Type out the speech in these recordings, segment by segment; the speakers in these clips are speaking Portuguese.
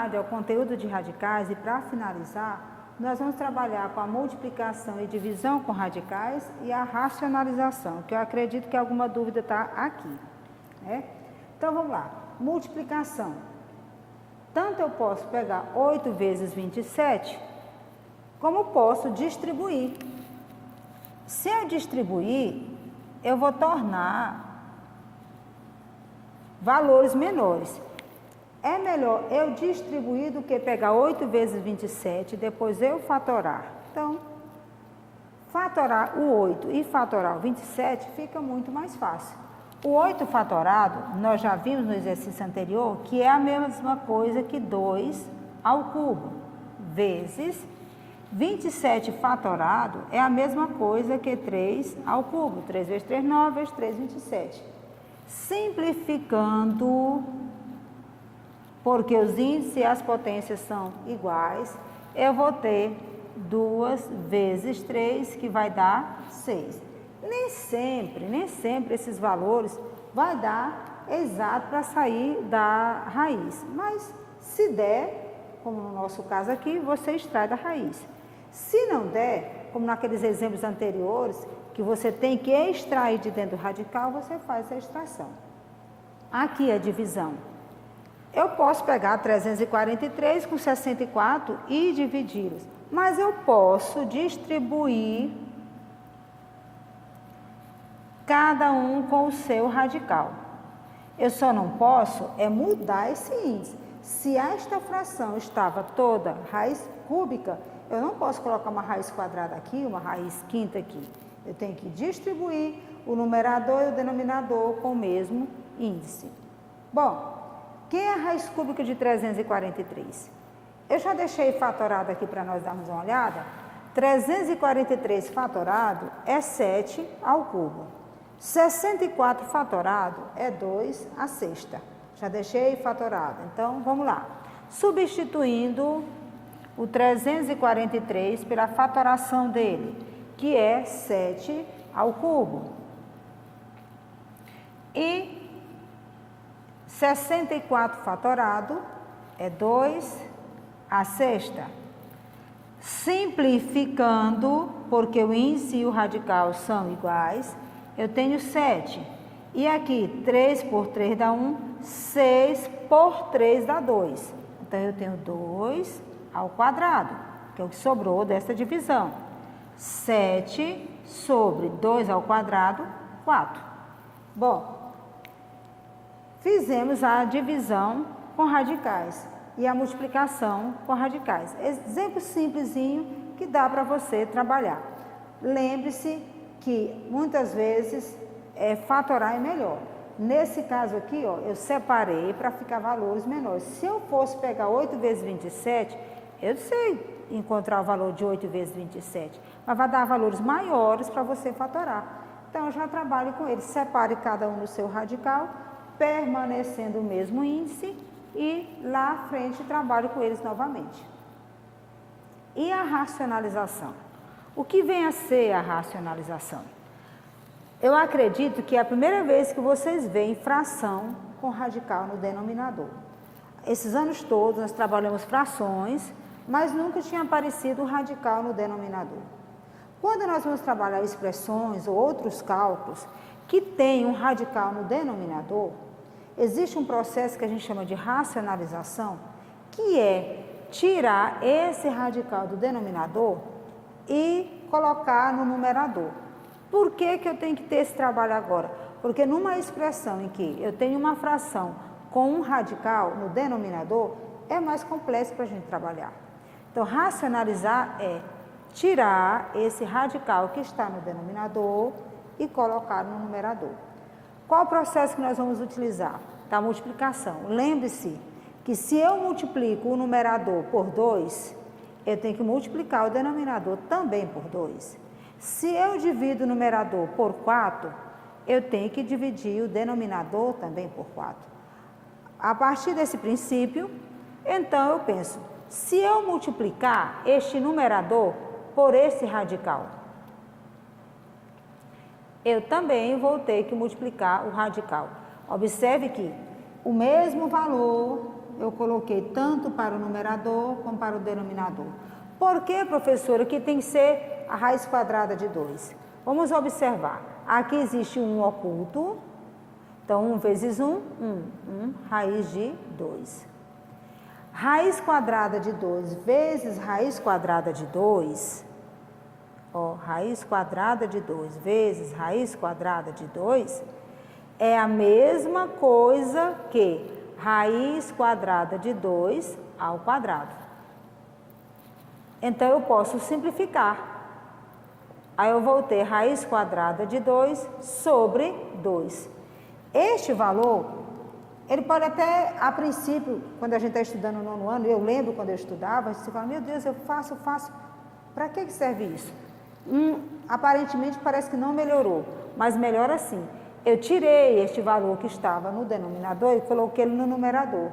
continuidade ao conteúdo de radicais e para finalizar, nós vamos trabalhar com a multiplicação e divisão com radicais e a racionalização, que eu acredito que alguma dúvida está aqui, né? Então vamos lá, multiplicação. Tanto eu posso pegar 8 vezes 27, como posso distribuir. Se eu distribuir, eu vou tornar valores menores. É melhor eu distribuir do que pegar 8 vezes 27 e depois eu fatorar. Então, fatorar o 8 e fatorar o 27 fica muito mais fácil. O 8 fatorado, nós já vimos no exercício anterior, que é a mesma coisa que 2 ao cubo, vezes 27 fatorado é a mesma coisa que 3 ao cubo. 3 vezes 3, 9, vezes 3, 27. Simplificando, porque os índices e as potências são iguais, eu vou ter 2 vezes 3, que vai dar 6. Nem sempre esses valores vai dar exato para sair da raiz. Mas se der, como no nosso caso aqui, você extrai da raiz. Se não der, como naqueles exemplos anteriores, que você tem que extrair de dentro do radical, você faz essa extração. Aqui a divisão. Eu posso pegar 343 com 64 e dividi-los, mas eu posso distribuir cada um com o seu radical. Eu só não posso mudar esse índice. Se esta fração estava toda raiz cúbica, eu não posso colocar uma raiz quadrada aqui, uma raiz quinta aqui. Eu tenho que distribuir o numerador e o denominador com o mesmo índice. Bom, quem é a raiz cúbica de 343? Eu já deixei fatorado aqui para nós darmos uma olhada. 343 fatorado é 7 ao cubo. 64 fatorado é 2 à sexta. Já deixei fatorado. Então, vamos lá. Substituindo o 343 pela fatoração dele, que é 7 ao cubo. E 64 fatorado é 2 à sexta. Simplificando, porque o índice e o radical são iguais, eu tenho 7. E aqui, 3 por 3 dá 1, 6 por 3 dá 2. Então, eu tenho 2 ao quadrado, que é o que sobrou dessa divisão. 7 sobre 2 ao quadrado, 4. Bom, fizemos a divisão com radicais e a multiplicação com radicais. Exemplo simplesinho que dá para você trabalhar. Lembre-se que muitas vezes fatorar é melhor. Nesse caso aqui, ó, eu separei para ficar valores menores. Se eu fosse pegar 8 vezes 27, eu sei encontrar o valor de 8 vezes 27, mas vai dar valores maiores para você fatorar. Então, eu já trabalho com eles. Separe cada um no seu radical, permanecendo o mesmo índice, e lá à frente trabalho com eles novamente. E a racionalização? O que vem a ser a racionalização? Eu acredito que é a primeira vez que vocês veem fração com radical no denominador. Esses anos todos nós trabalhamos frações, mas nunca tinha aparecido o radical no denominador. Quando nós vamos trabalhar expressões ou outros cálculos que têm um radical no denominador, existe um processo que a gente chama de racionalização, que é tirar esse radical do denominador e colocar no numerador. Por que que eu tenho que ter esse trabalho agora? Porque numa expressão em que eu tenho uma fração com um radical no denominador, é mais complexo para a gente trabalhar. Então, racionalizar é tirar esse radical que está no denominador e colocar no numerador. Qual o processo que nós vamos utilizar? Da multiplicação. Lembre-se que se eu multiplico o numerador por 2, eu tenho que multiplicar o denominador também por 2. Se eu divido o numerador por 4, eu tenho que dividir o denominador também por 4. A partir desse princípio, então eu penso, se eu multiplicar este numerador por esse radical, eu também vou ter que multiplicar o radical. Observe que o mesmo valor eu coloquei tanto para o numerador como para o denominador. Por que, professora, que tem que ser a raiz quadrada de 2? Vamos observar. Aqui existe um oculto. Então, 1 vezes 1, 1, raiz de 2. Raiz quadrada de 2 vezes raiz quadrada de 2, raiz quadrada de 2 vezes raiz quadrada de 2, é a mesma coisa que raiz quadrada de 2 ao quadrado. Então, eu posso simplificar. Aí, eu vou ter raiz quadrada de 2 sobre 2. Este valor, ele pode até, a princípio, quando a gente está estudando no 9º ano, eu lembro quando eu estudava, você fala, meu Deus, eu faço, para que serve isso? Aparentemente parece que não melhorou, mas melhora sim. Eu tirei este valor que estava no denominador e coloquei ele no numerador,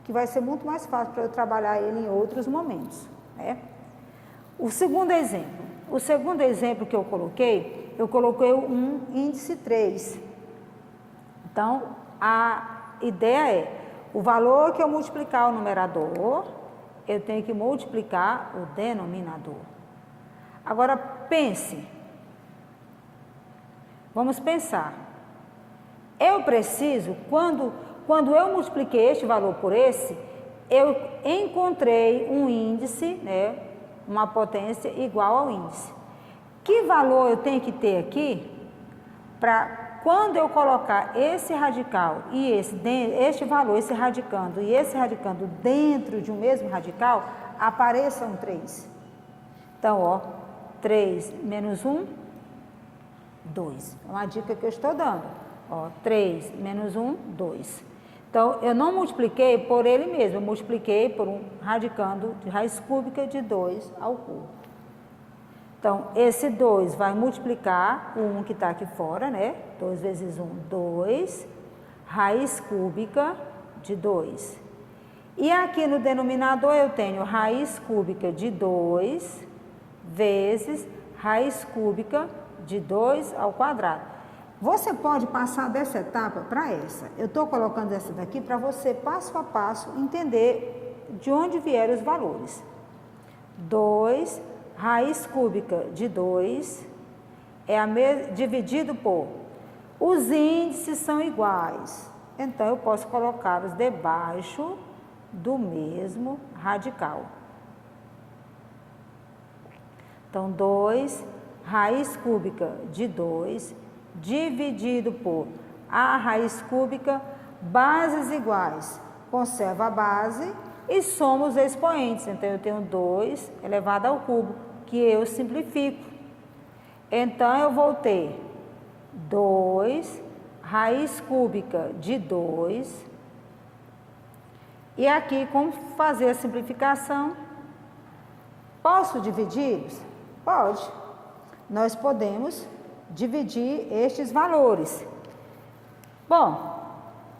que vai ser muito mais fácil para eu trabalhar ele em outros momentos, né? O segundo exemplo que eu coloquei um índice 3. Então, a ideia é, o valor que eu multiplicar o numerador, eu tenho que multiplicar o denominador. Agora, pense. Vamos pensar. Eu preciso, quando eu multipliquei este valor por esse, eu encontrei um índice, né, uma potência igual ao índice. Que valor eu tenho que ter aqui para, quando eu colocar esse radical e este valor, esse radicando e esse radicando dentro de um mesmo radical, apareça um 3. Então, 3 menos 1, 2. É uma dica que eu estou dando. 3 menos 1, 2. Então, eu não multipliquei por ele mesmo, eu multipliquei por um radicando de raiz cúbica de 2 ao cubo. Então, esse 2 vai multiplicar o 1 que está aqui fora, né? 2 vezes 1, 2, raiz cúbica de 2. E aqui no denominador eu tenho raiz cúbica de 2 vezes raiz cúbica de 2 ao quadrado. Você pode passar dessa etapa para essa. Eu estou colocando essa daqui para você, passo a passo, entender de onde vieram os valores. 2 raiz cúbica de 2 dividido por... Os índices são iguais, então eu posso colocá-los debaixo do mesmo radical. Então, 2 raiz cúbica de 2 dividido por a raiz cúbica, bases iguais, conserva a base e soma os expoentes. Então, eu tenho 2 elevado ao cubo, que eu simplifico. Então, eu vou ter 2 raiz cúbica de 2. E aqui, como fazer a simplificação? Posso dividi-los? Pode. Nós podemos dividir estes valores. Bom,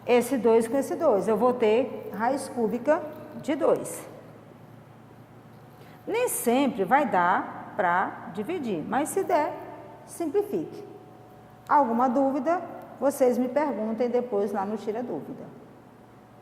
esse 2 com esse 2, eu vou ter raiz cúbica de 2. Nem sempre vai dar para dividir, mas se der, simplifique. Alguma dúvida, vocês me perguntem depois lá no Tira Dúvida.